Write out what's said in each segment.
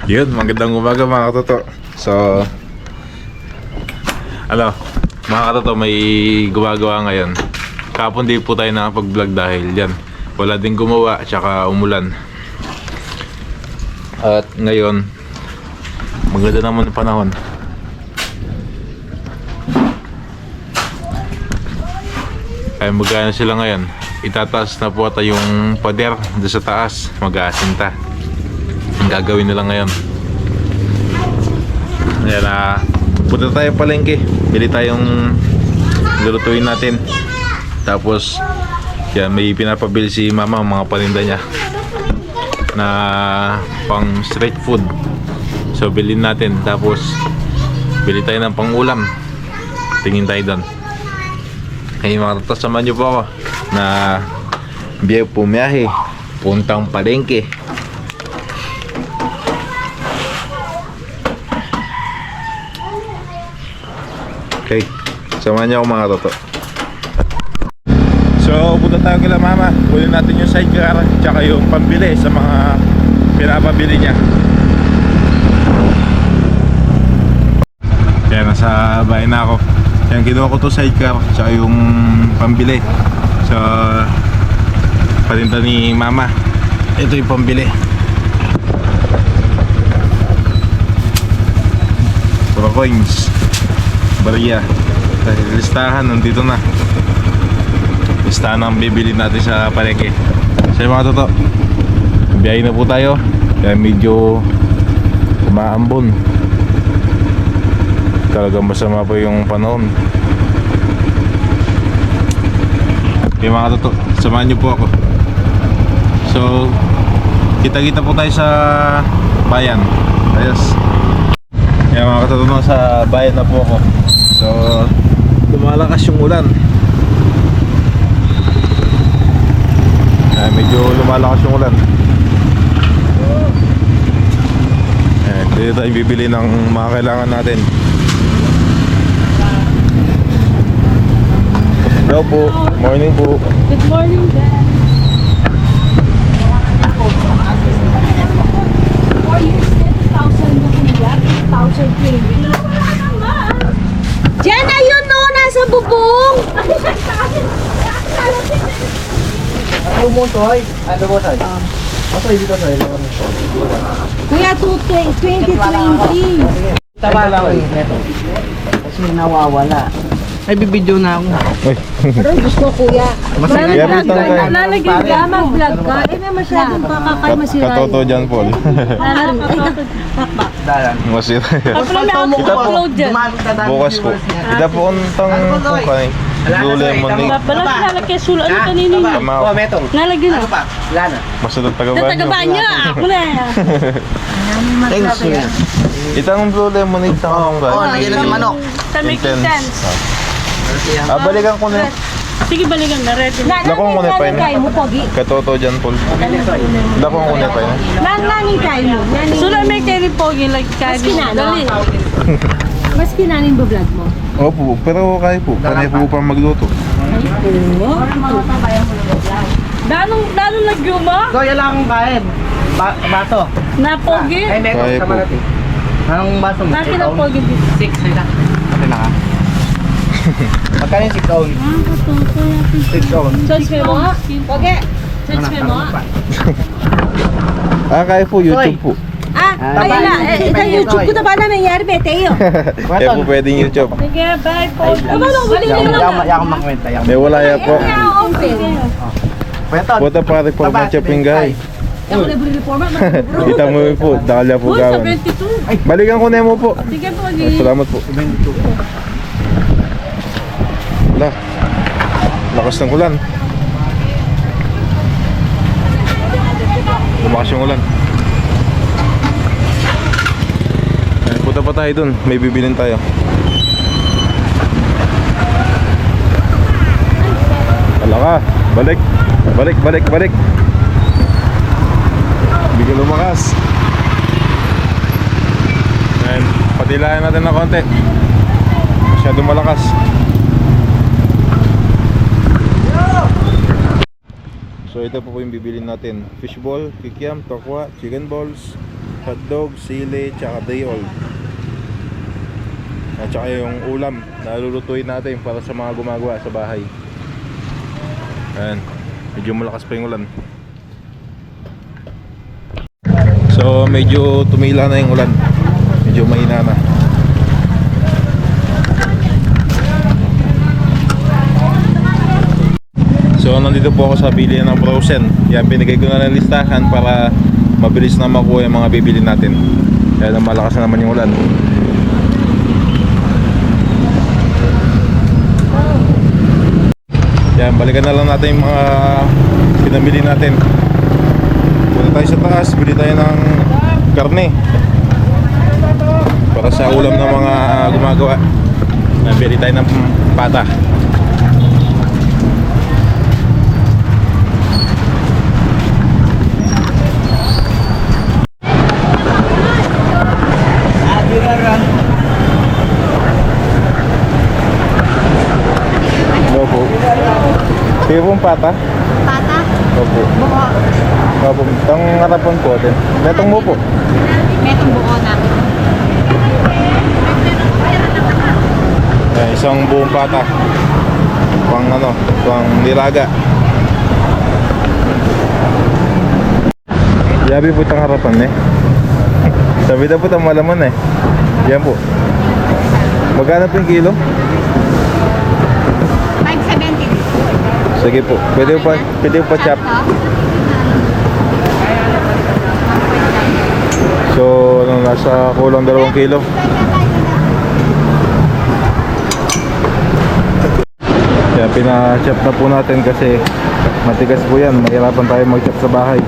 Yun, magandang umaga mga katoto. So, mga katoto, may gumagawa ngayon. Kahapon di po tayo nakapag-vlog dahil yan, wala din gumawa, tsaka umulan. At ngayon, maganda naman ang panahon. Ay magkano sila ngayon? Itataas na po ata yung pader doon sa taas, mag-aasinta. Ang gagawin nila ngayon. Ayan na, punta tayo palengke. Bili tayong lulutuin natin. Tapos yan, may pinapabili si mama mga paninda niya na pang street food. So bilhin natin. Tapos bili tayo ng pang-ulam. Tingin tayo doon. Ay mga tatas, samahan niyo po ako na pumiyahe puntang palengke. Okay, samahan niyo ako mga toto. So punta tayo kila mama. Kunin natin yung sidecar tsaka yung pambili sa mga pinapabili niya. Kaya nasa bahay na ako. Yan, kinuha ko to sidecar tsaka yung pambili. So patinda ni mama. Ito yung pambili. Puro coins, barya. Dahil listahan nandito na. Listahan ang bibili natin sa palengke. So yung mga toto, biyahe na po tayo. Kaya medyo umaambon. Talagang masama po yung panahon. Okay mga toto, samahan niyo po ako. So kita-kita po tayo sa bayan. Ayos. Kaya mga toto, sa bayan na po ako. So lumalakas yung ulan. Medyo lumalakas yung ulan. Dito tayo bibili ng mga kailangan natin. Hello po. Morning po. Good morning, Dan. 4 years, 10,000 na kanya, 10,000 craving. Diyan, ayun no, nasa bubong. Ano mo toy? Ano mo toy? Toy dito toy. Kuya, 2020. Tama lang ito. Kasi nawawala. Ay bibidyo na ako. Pero gusto kuya. Kaya po tayo. Lalagyan ka, mag-vlog ka. Eh, may masyadong pakakay masira. Katoto dyan, Paul. Masira. Upload dyan. Bukas po. Ida po untang kukay. Blue lemonade. Balas lalagyan sulo. Ano kanino yun? Tama. Metong. Lalagyan na. Ano pa? Lana. Masunod tagabahan nyo. Tatagabaan niya. Ako na. Thanks kuya. Itang blue lemonade na kung Oh, nagyan na si manok. That makes sense. Balikan ko na. Sige, balikan na. Ready. Lakong ko na pa yun. Katoto dyan, Paul. Lakong ko na pa yun. Nani kayo mo. So na may kayo pogi like kayo. Dali. Mas kinanin ba vlog mo? Opo, pero kaya po. Panay po pa magluto. Danong nagyuma? So yan lang ang kain. Baso. Napogi? Ay metong Kaya sama po. natin. Anong baso mo? Bakit napogi dito? 6 sila. Okay na ka. Magkano yung 6 ounce? 6 ounce. Search mo nga? Pogi? Search mo nga? Kaya po, YouTube po. Ayun na. Ito YouTube ko na ba na nangyari, Beteo? Kaya po pwedeng YouTube. Sige, bye po. Ano ba bili nyo na? Yakong makwenta. May wala ya po. Open. Kwento. Puta pa reforma chapingay. Ako na reforma. Kita mo po, dakalya po Uy, gawan. 72. Balikan ko na mo po. Sige po, Salamat po. Wala. Lakas ng ulan. Lumakas yung ulan. Punta pa tayo dun. May bibilin tayo. Wala ka. Balik. Balik. Bigyan lumakas. Ayan. Patilayan natin ng konti. Masyado malakas. So ito po yung bibilin natin. Fishball, kikiam, tokwa, chicken balls, hotdog, sili, tsaka day old. At tsaka yung ulam na lulutuin natin para sa mga gumagawa sa bahay. Ayan, medyo malakas pa yung ulan. So medyo tumila na yung ulan. Medyo mahina na. So nandito po ako sa bilihan ng frozen. Yan, binigay ko na ng listahan para mabilis na makuha yung mga bibili natin. Kaya na malakas na naman yung ulan. Yan, balikan na lang natin yung mga pinamili natin. Punta tayo sa taas, bili tayo ng karne para sa ulam ng mga gumagawa. Bili tayo ng pata. Opo. Sige pong pata. Pata? Opo. Buo. Opo. Itong harapan po din. Metong mo po. Metong buo na. Ayan, isang buong pata. Pang ano, pang nilaga. Yabi po itong harapan eh. Sabi na po itong malaman eh. Yan po. Magkano po yung kilo? 570. Sige po. Pwede po pa chop. So, ano, nasa kulang 2 kilo. Kaya pina-chop na po natin kasi matigas po yan. Mahirapan tayo mag-chop sa bahay.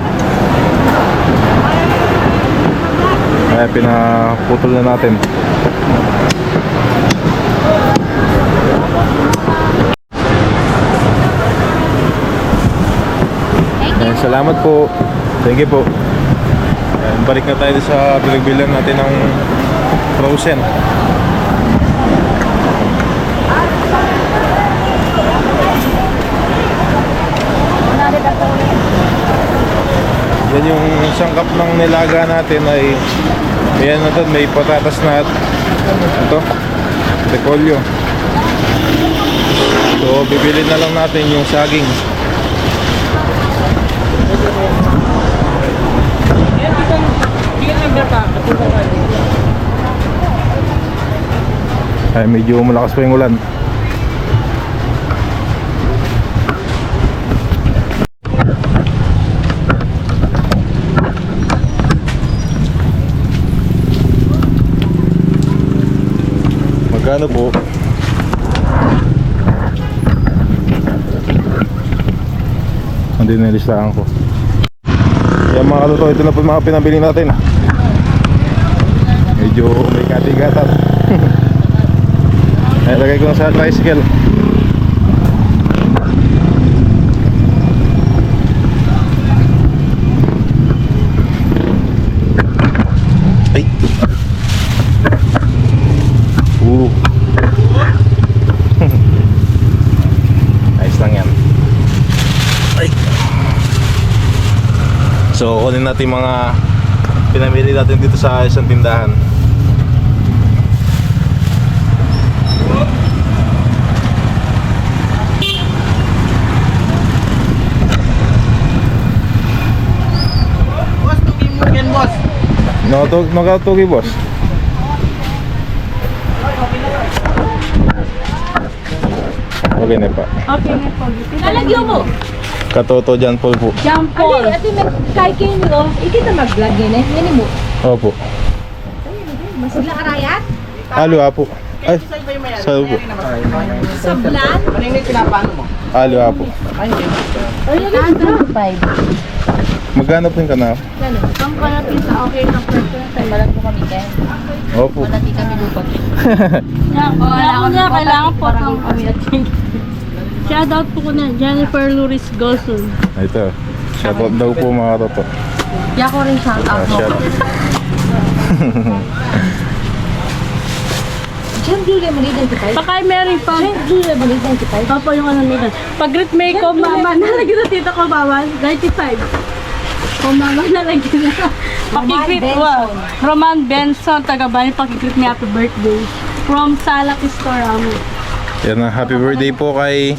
Kaya pinaputol na natin. Ayan, salamat po. Thank you po. Ayan, balik na tayo sa pinagbilan natin ng frozen. Yan yung sangkap ng nilaga natin ay ayan na doon, may patatas na ito, repolyo. So bibili na lang natin yung saging. Ay, medyo malakas pa yung ulan. Magkano po? Hindi nilistahan ko. Yan mga kaluto, ito na po mga pinabili natin. Medyo may katigatan. Ay, lagay ko na sa tricycle. Ay. Ayos lang yan. Ay. So kunin natin mga pinamili natin dito sa isang tindahan. Boss, tugin mo yan, boss. Nakatugi boss. Okay na pa. Okay na po. Nalagyo mo. Katoto dyan po po. Jampol. Ati may kay kinyo. Ikita mag-vlog yun eh. Yan mo. Opo. Masila karayat? Alo po. Ay, sa'yo po. Sablan? Ano yung pinapano mo? Alo po. Ay, hindi. Ano? 5. Magkano po yung kanal? Ano? Ang kalapin sa okay ng person. Malag po kami kayo. Opo. Wala di kami lupot. Kailangan po itong kami at shoutout po ko na Jennifer Luris Golson. Ito. Shoutout daw po mga toto. Di ako rin shoutout mo. Diyan Julia Malid 95. Baka meron pa. Diyan Julia Malid 95. Opo yung ano nila. Pag great makeup, mama, nalagyan na tita ko bawal. 95. Kung mama nalagyan na. Pakigreet, Roman Benson, taga-Bani, pakigreet may happy birthday. From Salak Store, Yan na, happy birthday po kay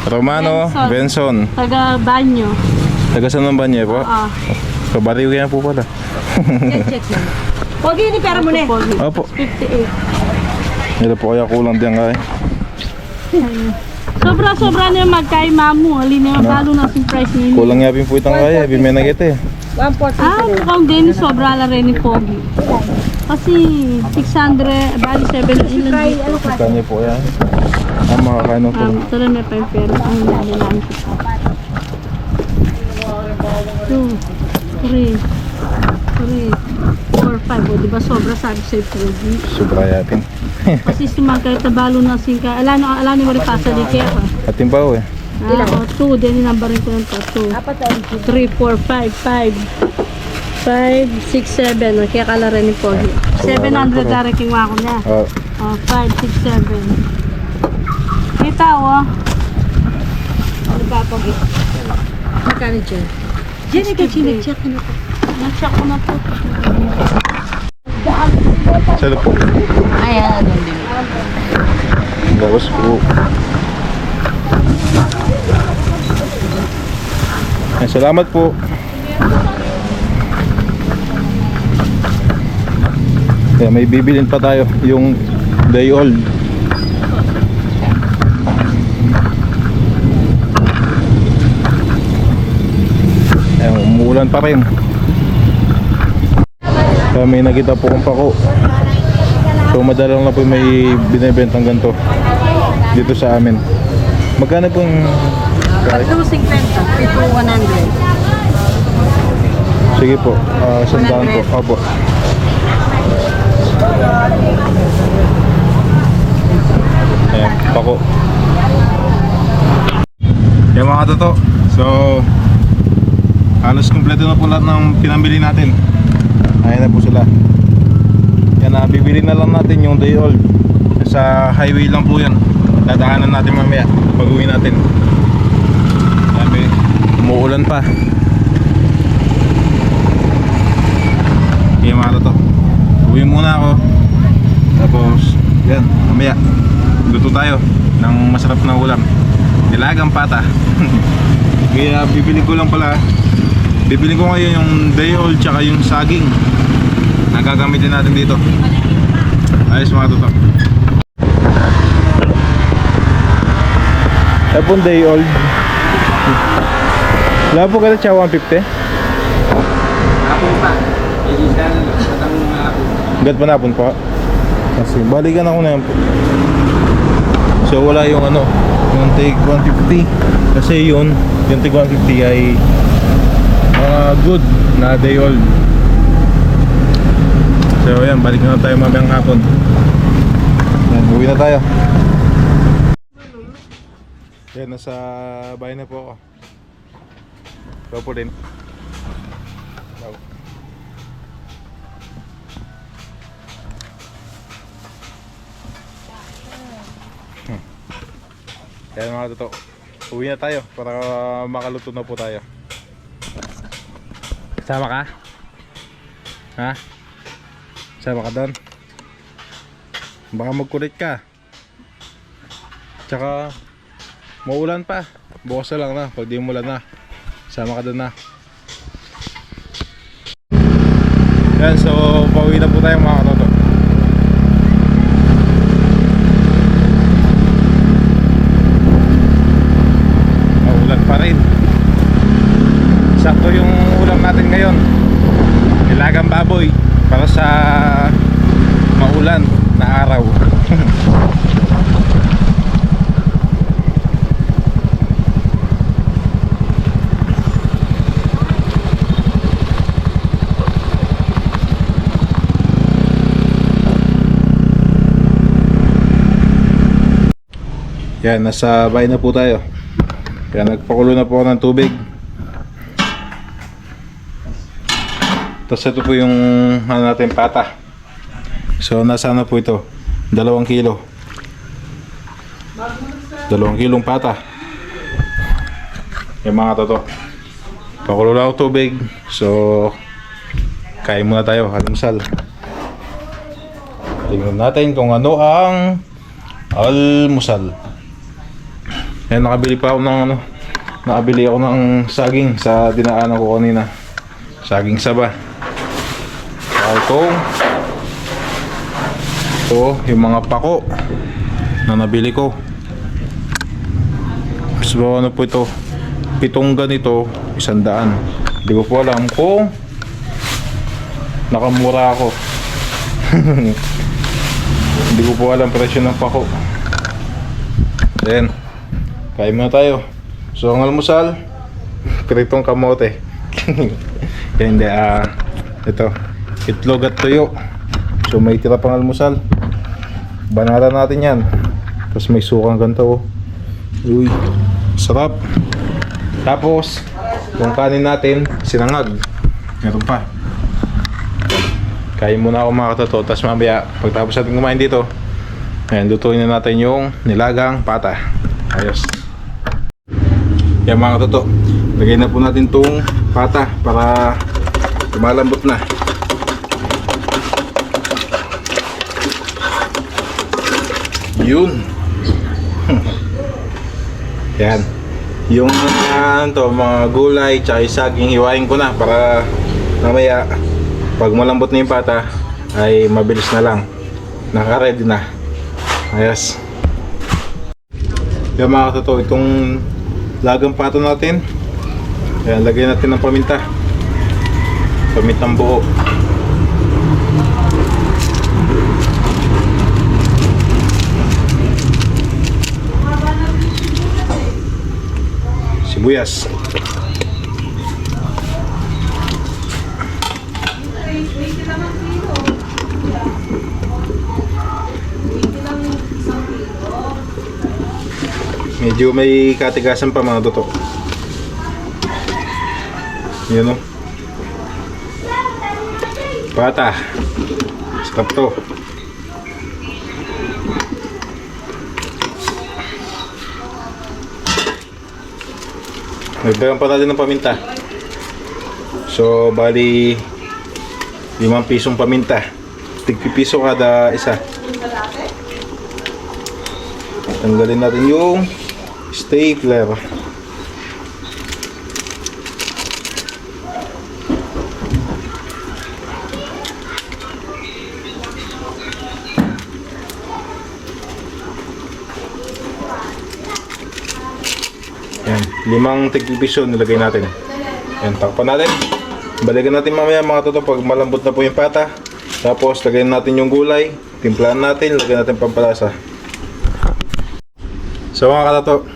Romano Benson. taga-Banyo. Taga saan ba niya po? Kabariw yan po pala. Check mo. Pogi, ni pera mo na. Opo. 58. Ito po kaya kulang din kaya. Sobra-sobra na yung magkay mamu. Halin na yung balo na yung price ninyo. Kulang yapin po itang kaya. May nagete. 140. Mukhang din sobra la rin ni Pogi. Kasi 600, bali 7 ilan dito. Kanya po yan. Makakain po. Ito lang may pa yung pera. Ang nalalaan ko. 2, 3, 4, 5. O diba sobra sabi sa'yo Pogi. Sobra yapin. Kasi sumagkay tabalo na singka. Ala ni mo rin pasa di kaya ka. Ating pa eh. 2, din yung number rin ko ng 2. 3, 4, 5, 6, 7. Kaya kala rin ni Pogi. 700 dari king wako niya. 5, 6, 7. Kita o. Ano ba, Pogi? Magkano dyan? Diyan, ikaw chinek-check na po. Na-check ko na po. Saan po? Ayan, ano din. Tapos po. Ay, salamat po. Kaya may bibilin pa tayo. Yung day old. Ay, umuulan pa rin. Kaya may nakita po kong pako. So madalang na po may binibentang ganito dito sa amin. Magkano pong 350. Ito 100. sige po, sandaan po. Opo. Ayan, pako. Yan mga toto. So halos kumpleto na po lahat ng pinamili natin. Ayan na po sila. Yan na, bibili na lang natin yung day old. Sa highway lang po yan. Dadaanan natin mamaya pag uwi natin. Sabi, umuulan pa. Okay mga to. Uwi muna ako. Tapos, yan, mamaya luto tayo ng masarap na ulam. Nilagang pata. Kaya bibili ko lang pala. Bibili ko ngayon yung day old tsaka yung saging na gagamitin natin dito. Ayos mga tutok. Tapon day old. Wala po ka na siya 150? Hapon pa. Ilisan, matang hapon. Gat pa napon po. Kasi balikan ako na yan po. So wala yung ano, yung take 150. Kasi yun, yung take 150 ay mga good na day old. So yan, balik na tayo mamayang hapon. Yan, uwi na tayo. Yan, nasa bahay na po ako. Ikaw po din. Wow. Yan mga totoo. Uwi na tayo para makaluto na po tayo. Sama ka? Ha? Sama ka doon? Baka magkulit ka. Tsaka maulan pa. Bukas na lang na. Pag di umulan na, sama ka doon na. Yan, so pauwi na po tayo mga katoto. Maulan pa rin. Sakto yung ulam natin ngayon. Nilagang baboy para sa maulan na araw. Yan, nasa bahay na po tayo. Kaya nagpakulo na po ako ng tubig. Tapos ito po yung ano natin, pata. So nasa ano po ito, 2 kilo. 2 kilong pata. Yung mga toto. Pakulo lang ako tubig. So, kain muna tayo, almusal. Tingnan natin kung ano ang almusal. Ayan, nakabili ako ng saging sa dinaanan ko kanina. Saging saba. Ito, yung mga pako na nabili ko. So, ano po ito? 7 ganito, 100. Hindi ko po alam kung nakamura ako. Hindi ko po alam presyo ng pako. Then, kain muna tayo. So, ang almusal, pritong kamote. Hindi, ito, itlog at tuyo. So, may tira pang almusal. Banatan natin yan. Tapos may sukang ganito. Uy, sarap. Tapos, yung kanin natin, sinangag. Meron pa. Kain muna ako mga katoto. Tapos mamaya, pagtapos natin kumain dito, ayan, lutuin na natin yung nilagang pata. Ayos. Yan mga katoto, lagay na po natin itong pata para lumalambot na. Yun. Yan. Yung mga gulay tsaka yung saging, hiwain ko na para mamaya pag malambot na yung pata ay mabilis na lang. Naka-ready na. Ayos. Yan mga katoto, itong lagang pata natin, ayan, lagyan natin ng paminta. Pamintang buo. Sibuyas. Medyo may katigasan pa mga toto. Yan o. Pata. Sarap to. Nagdagan pa natin ng paminta. So, bali 5 pisong paminta. tig-piso kada isa. Tanggalin natin yung stapler. Yan, 5 tig-piso nilagay natin. Yan, takpan natin. Balikan natin mamaya mga toto pag malambot na po yung pata. Tapos lagyan natin yung gulay, timplahan natin, lagyan natin pampalasa. So mga katato,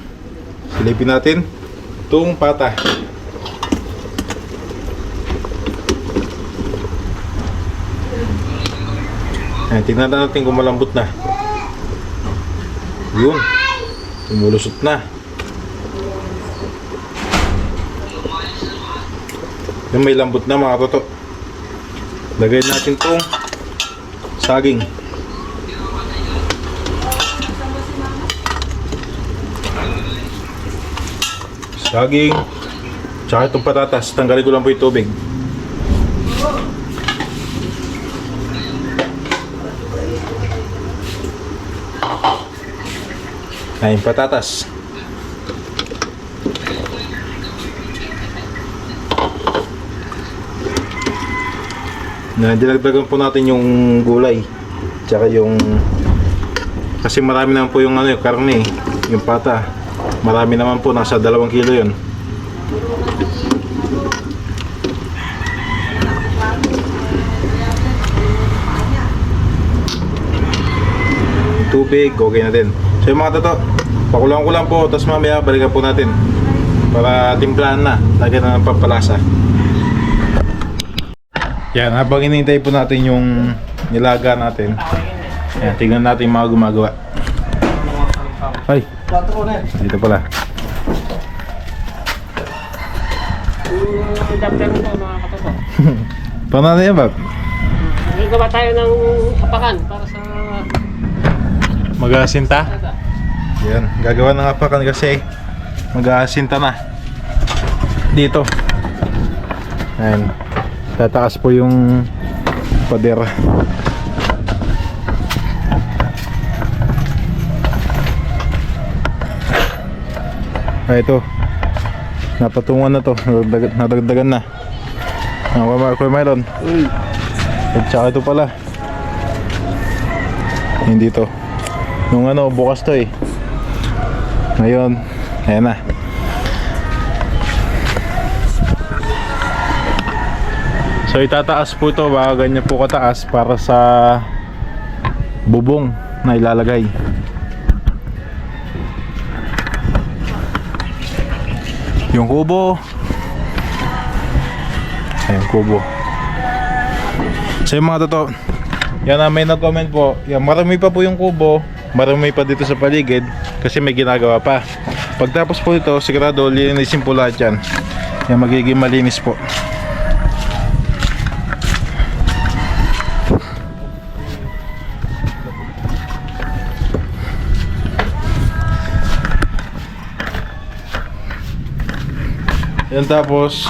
silipin natin itong pata. Ayan, tingnan natin kung malambot na. Yun, tumulusot na. Yung may lambot na mga katato. Lagyan natin itong saging. Saging, tsaka itong patatas. Tanggalin ko lang po yung tubig. Ayan, patatas. Dinagdagan po natin yung gulay. Tsaka yung... Kasi marami naman po yung ano, yung karne, yung pata. Marami naman po, nasa 2 kilo yun. Tubig, okay na din. So yung mga toto, pakulang ko lang po, tapos mamaya balikan po natin para timplahan na, lagyan na ng pampalasa. Yan, habang hinihintay po natin yung nilaga natin, yan, tignan natin yung mga gumagawa. Ay, dito pala. Adapter mo po mga katoto. Paano na yan, Bob? Gagawa tayo ng apakan para sa... Mag-aasinta? Yan, gagawa ng apakan kasi mag-aasinta na dito. Ayan. Tataas po yung pader. Ito. Napatungan na to. Nadagdagan na. Kuya Myron. At saka ito pala. Hindi to. Nung ano, bukas to eh. Ngayon, ayan na. So itataas po ito, baka ganyan po kataas para sa bubong na ilalagay. Yung kubo. Ayun, kubo. So yung mga totoo, yan na may nag-comment po. Yan, marami pa po yung kubo. Marami pa dito sa paligid kasi may ginagawa pa. Pagtapos po ito, sigurado linisin po lahat yan. Yan, magiging malinis po. Yan, tapos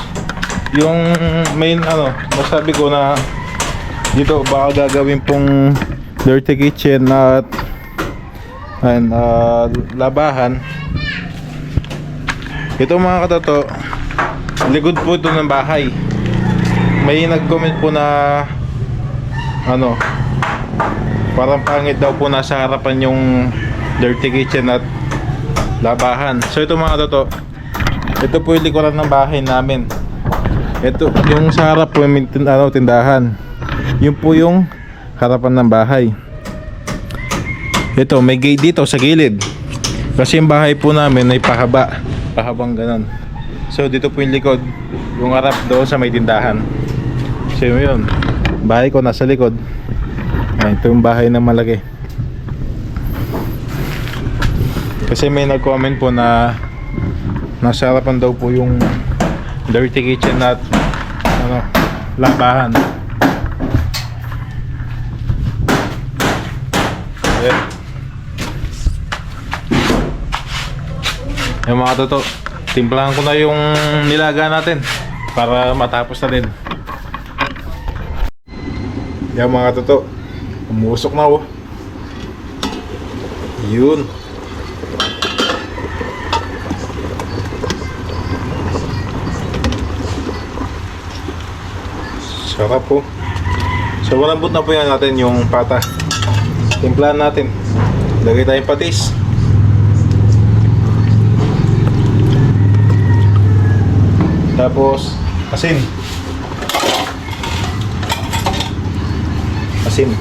yung main ano, masabi ko na dito baka gagawin pong dirty kitchen at labahan. Ito mga katoto, likod po ito ng bahay. May nag-comment po na ano, parang pangit daw po nasa harapan yung dirty kitchen at labahan. So ito mga katoto, ito po yung likuran ng bahay namin. Ito, yung sa harap po yung tindahan. Yun po yung harapan ng bahay. Ito, may gate dito sa gilid. Kasi yung bahay po namin ay pahaba. Pahabang ganon. So dito po yung likod. Yung harap doon sa may tindahan. So yun, bahay ko nasa likod. Ay, ito yung bahay na malaki. Kasi may nag-comment po na nasa harapan daw po yung dirty kitchen at ano, labahan. Ayan. Yung mga toto, timplahan ko na yung nilaga natin para matapos na din. Yung mga toto, umusok na oh. Yun. Sarap po. So malambot na po yan natin yung pata. Timplahan natin. Lagay tayong patis. Tapos asin. Asin.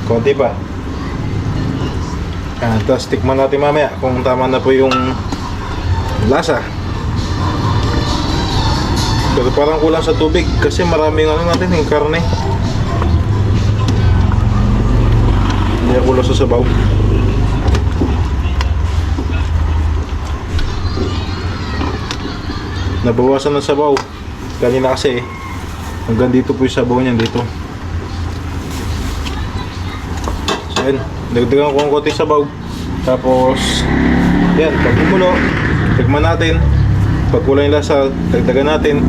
Konti pa. Tapos tikman natin mamaya kung tama na po yung lasa. Pero parang kulang sa tubig kasi maraming ano natin yung karne. Hindi na kulang sa sabaw. Nabawasan ng sabaw kanina kasi hanggang dito po yung sabaw niyan dito. So yan, dagdagan ko ang konti sabaw. Tapos yan, pag kumulo, tikman natin. Pag kulang yung lasa, dagdagan natin.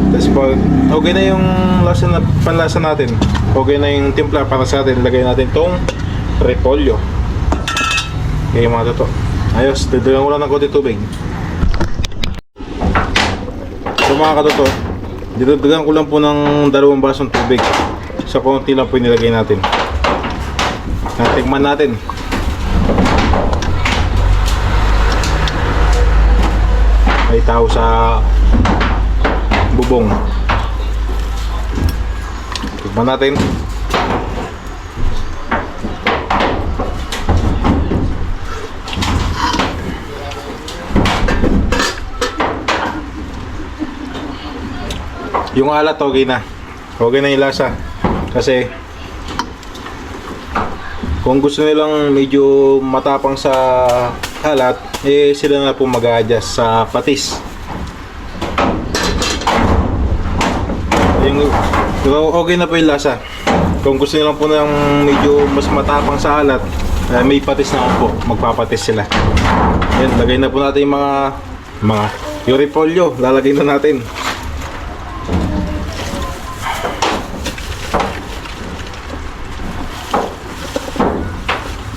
Tapos pag okay na yung lasa na, panlasa natin, okay na yung timpla para sa atin, lagay natin tong repolyo. Okay mga toto, ayos, dagdagan ko lang ng konti tubig. So mga katoto, didagdagan ko lang po ng 2 basong tubig. Sa konti lang po nilagay natin. Natikman natin. May tao sa bubong. Tikman natin. Yung alat okay na. Okay na yung lasa. Kasi kung gusto nilang medyo matapang sa halat, eh sila na po mag-a-adjust sa patis. Yung, okay na po yung lasa. Kung gusto nilang po ng medyo mas matapang sa halat, may patis na po. Magpapatis sila. Ayan, lagay na po natin yung mga yung repolyo. Lalagay na natin.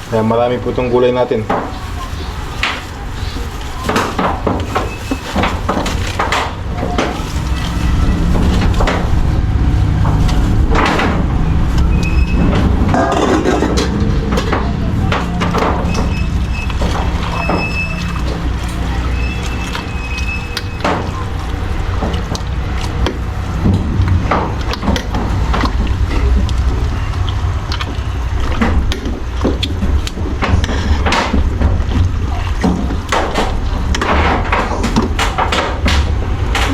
Ayan, marami po itong gulay natin.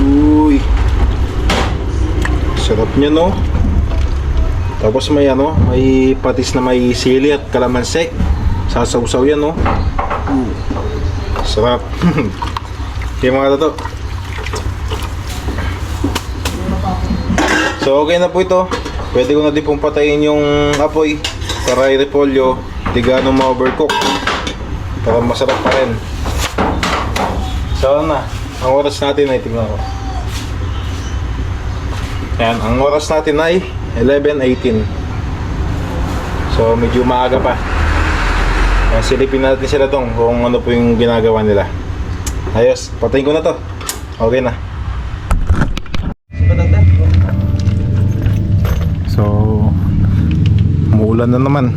Uy, sarap niya, no? Tapos may may patis na may sili at kalamansi. Sasawsaw yan, no? Sarap. Okay mga tato. So okay na po ito. Pwede ko na din pong patayin yung apoy para i-repolyo, di gaano ma-overcook, para masarap pa rin. So na, ang oras natin ay tingnan ko. Ayan, ang oras natin ay 11:18. So medyo maaga pa. Ayan, silipin natin sila tong kung ano po yung ginagawa nila. Ayos, patayin ko na to. Okay na. So umuulan na naman.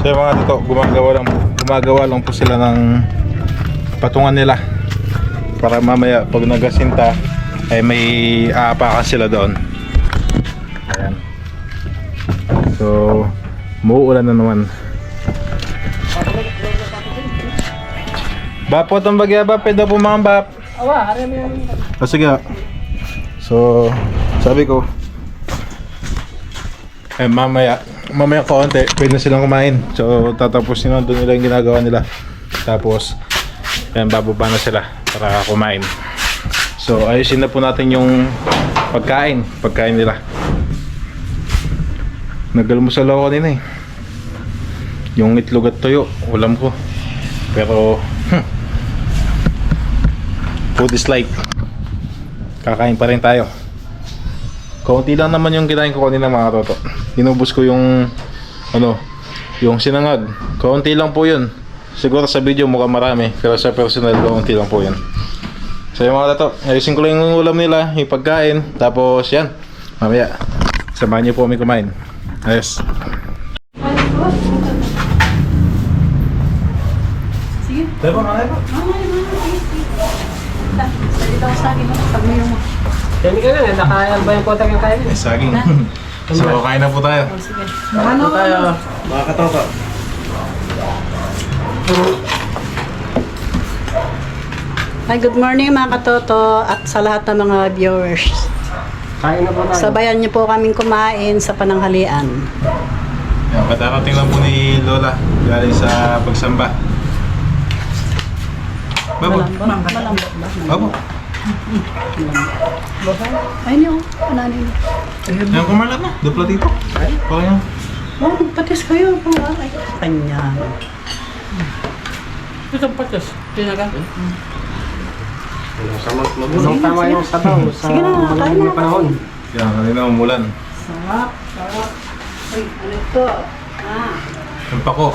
So yung mga tito, gumagawa lang po sila ng patungan nila para mamaya pag nagasinta ay may aapakan sila doon. Ayan. So muuulan na naman. Bapot ang bagya ba? Pwede po mga bap. Awa, aram yung... Sige. So sabi ko mamaya kaunti pwede na silang kumain. So tatapusin na doon nila yung ginagawa nila. Tapos bababa na sila para kumain. So ayusin na po natin yung pagkain nila. Nag-almusal ako kanina eh. Yung itlog at tuyo, ulam ko. Pero food is life. Kakain pa rin tayo. Kaunti lang naman yung kinain ko kanina mga toto. Inubos ko yung yung sinangag. Kaunti lang po yun. Siguro sa video mukhang marami, pero sa personal kaunti lang po yun. So yung mga toto, ayusin ko lang yung ulam nila, yung pagkain. Tapos yan, mamaya samahan niyo po kami kumain. Ayos. Sige. Tayo po, mga po. Salita ko sa akin, pag-mayo mo. Kaya ka na, nakayang ba yung kotak yung kaya? May saging. So kain na po tayo. Sige. Ano tayo? Mga katoka. Hi, good morning mga katoto at sa lahat ng mga viewers. Kain na po tayo. Sabayan niyo po kaming kumain sa pananghalian. Yan, patarating lang po ni Lola galing sa pagsamba. Babo. Malambot ba? Babo. Ay niyo, pananin niyo. Yan kumalat na. Dupla dito. Parang yan. Oh, patis kayo. Ay, kanya. Ito patis. Tinaga. Nung tama yung sabaw sa Sige na, kain na. panahon. Yan, kanina umulan. Sarap, sarap. Ay, ano ito? Yung pako.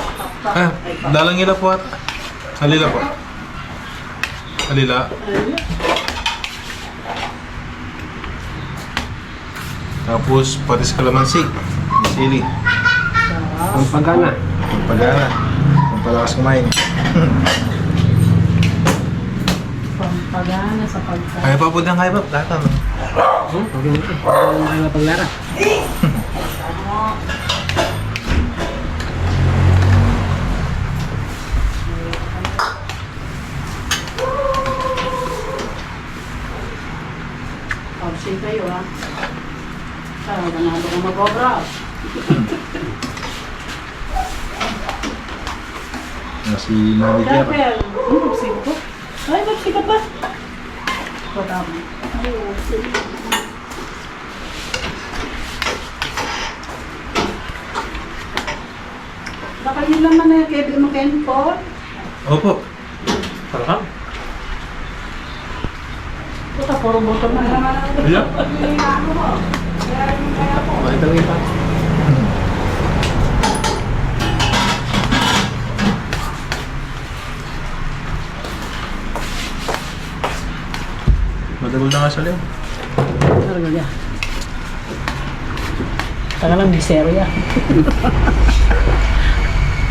Dalangila po at halila po. Halila. Tapos patis kalamansi. Sili. Ang pagana. Pagana. Pampalakas kumain. Pampagana sa pagkain. Kaya pa po dyan, kaya pa. Lahat ano. Huwag yung ito. Huwag yung mapaglara. Pagsin kayo ha. Ganado ko mag-obra. Si Mami Pierre. Ay, ba't ka pa? Baka yun naman na kaya mo kayo po. Opo. Sarap. Puta, puro boto na naman. Yeah. Bakit lang iba? Madagol na nga sa liw. Talaga niya. Taga lang bisero ya.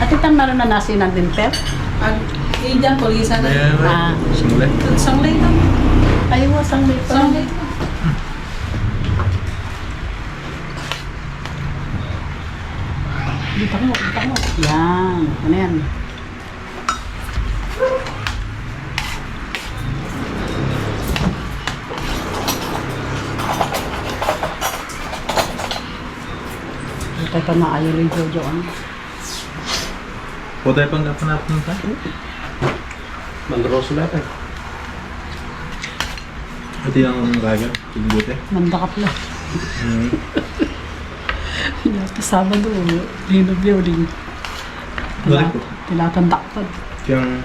At itang meron na nasi natin, Pep? Iyan, polisa na. Ah, Sumulay. Sanglay na. ayaw, sanglay pa. Sanglay. Dito mo, dito mo. Yan, ano yan? Dito pa maayaw rin Jojo. Ano? Po tayo pang natin ka? Mandroso natin. Ito yung raga. Pinagbuti. Mandakap lang. Kasama doon, lino building. Balik po. Tinatandak pa. Yung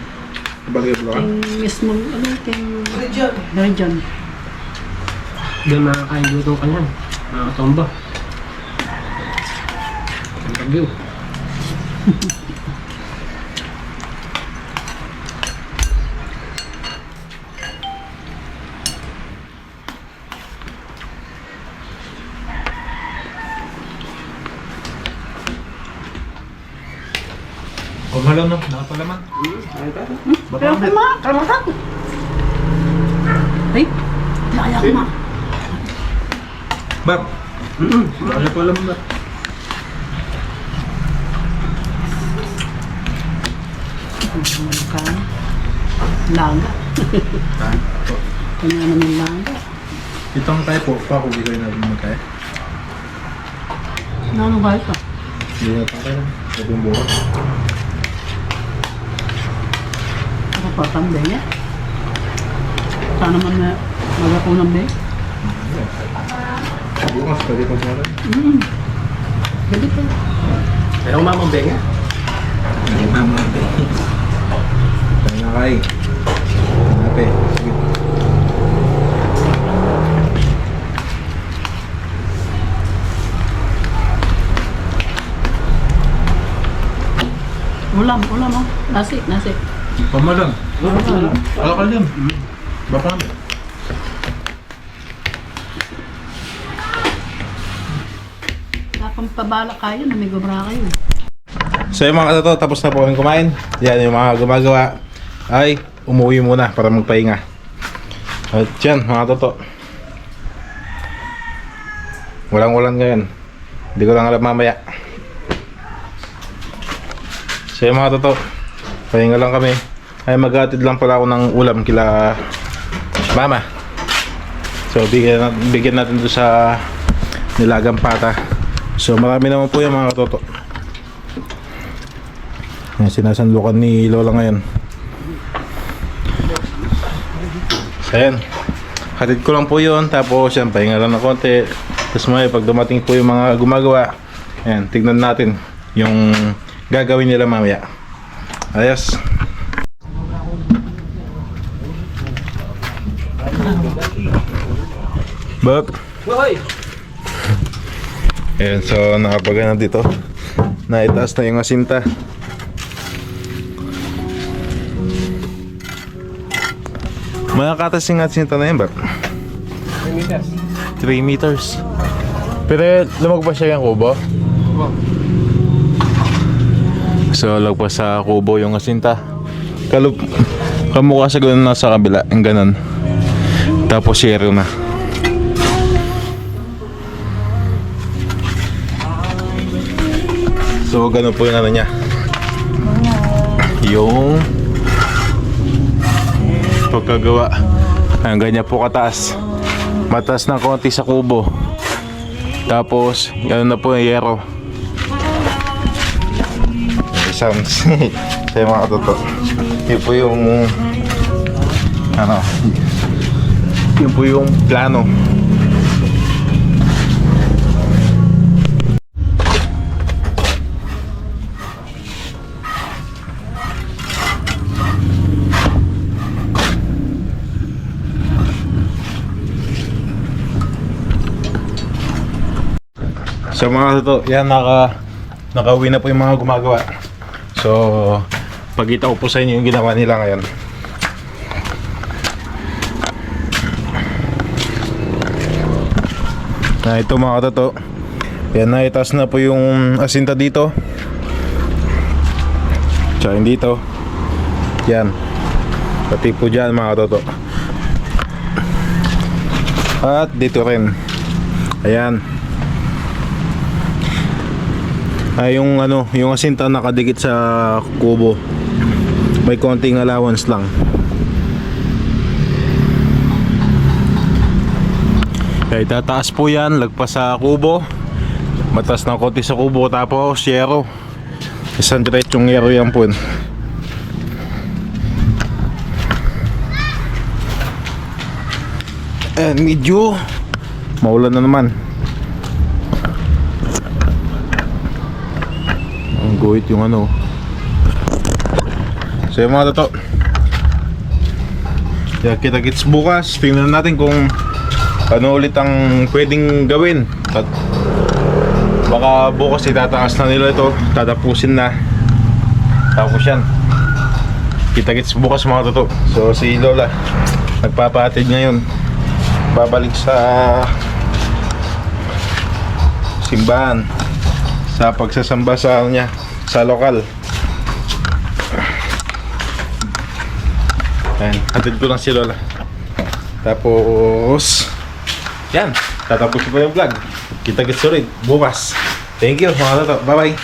bagay po ka? Yung mismo, ano, yung Region. region. Doon makakain luto ka yan. Makakatomba. Interview. Kumalaw no, nakapalaman. Pero kuma, karakat. Ay, kaya kuma. Bab! Ano po alam ba? Ano ka? Laga. Ha? Po. Kanya naman laga. Itong tayo po, pa kung bigay natin magkaya. Ano ba ito? Hindi na tayo. Ito yung bukas. Ako pa, tambay niya. Sana naman na magapunang ba? Bukas, pwede pa po rin. Ganda pa. Ayaw mamang benga. Hindi mama. Tayo na kayo. Ate, sige. Ulam oh. Nasi. Pamalang. Kalakal din. Baka namin. Kapag pabala kayo, namigobra kayo. So yung mga katoto, tapos na po kami kumain. Yan yung mga gumagawa ay umuwi muna para magpahinga. At yan mga katoto. Walang ulan ngayon. Hindi ko lang alam mamaya. So yung mga katoto, pahinga lang kami. Ay maghatid lang pala ako ng ulam kila mama. So bigyan natin doon sa nilagang pata. So marami naman po yung mga katoto. Yan, sinasandukan ni Lola ngayon. So yan, hatid ko lang po yun. Tapos yan, pahinga lang na konti. Tapos may pag dumating po yung mga gumagawa, yan, tignan natin yung gagawin nila mamaya. Ayos. Bak. Hoy! Ayan, so nakapagana dito. Naitaas na yung asinta. Mga katas yung asinta na yun, Bak? 3 meters. Pero lumag ba siya yung kubo? So lagpas sa kubo yung asinta. Kamukha sa ganun na sa kabila. Yung ganun. Tapos zero na. So ganun po yung ano niya. Yung pagkagawa. Ang ganyan po kataas. Mataas ng konti sa kubo. Tapos, gano'n na po yung yero. sounds. Sa mga katoto. Yun po yung ano, yun po yung plano. So mga katoto, yan nakauwi na po yung mga gumagawa. So pagkita ko po sa inyo yung ginawa nila ngayon. Na ito mga katoto, yan, naitaas na po yung asinta dito, tsaka yung dito, yan, pati po dyan mga katoto, at dito rin, ayan. Yung ano, yung asinta nakadikit sa kubo, may konting allowance lang. Kaya itataas po yan, lagpas sa kubo, mataas ng konti sa kubo, tapos yero, isang diretsong yero yan po. And medyo maulan na naman. Ang guhit yung ano. So yung mga toto, kita-kits bukas. Tingnan natin kung ano ulit ang pwedeng gawin. At baka bukas itataas na nila ito, tatapusin na. Tapos yan, kita-kits bukas mga toto. So si Lola nagpapahatid ngayon, babalik sa simbahan sa pagsasamba sa niya sa lokal. Ayan, hatid ko lang si Lola. Tapos yan, tatapusin ko yung vlog. Kita-kits ulit bukas. Thank you mga toto, bye bye.